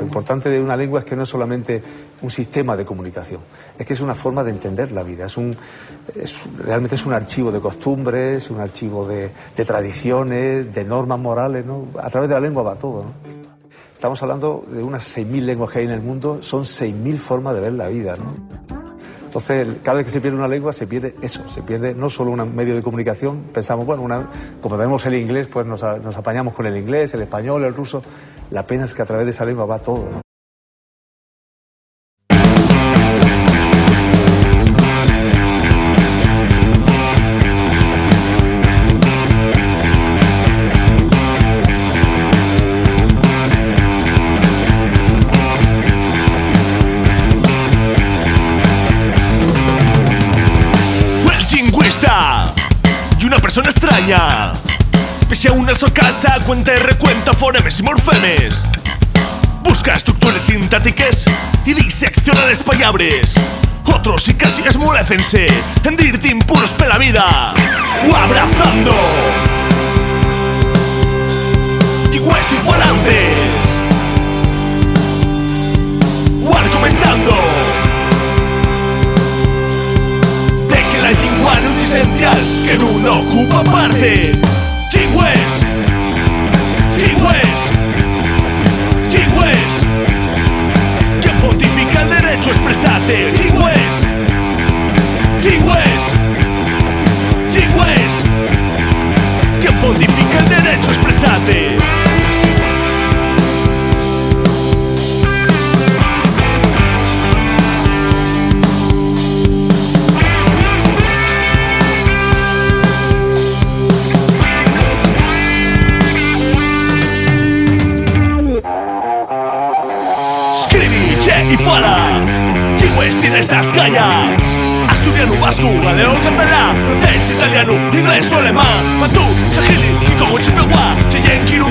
importante de una lengua es que no es solamente un sistema de comunicación, es que es una forma de entender la vida, realmente es un archivo de costumbres, un archivo de tradiciones, de normas morales, ¿no? A través de la lengua va todo, ¿no? Estamos hablando de unas 6.000 lenguas que hay en el mundo, son 6.000 formas de ver la vida, ¿no? Entonces, cada vez que se pierde una lengua, se pierde eso, se pierde no solo un medio de comunicación, pensamos, bueno, como tenemos el inglés, pues nos apañamos con el inglés, el español, el ruso. La pena es que a través de esa lengua va todo, ¿no? Y una persona extraña, pese a una sola casa, cuenta y recuenta fonemes y morfemes. Busca estructuras sintáticas y disecciona les pallabres. Otros y casi esmolécense en dir-te impuros per la vida, o abrazando iguales y falantes, o argumentando la lengua no es esencial, que no ocupa parte. Chingües, chingües, chingües, que pontifica el derecho a expresarte. Chingües, chingües, chingües, que pontifica el derecho a expresarte. I fora, chingües tienes escalla. Asturiano, vasco, galego, català, francès, italiano, inglés o alemán. Mantú, sahili, y como chipegua, cheyenquiru,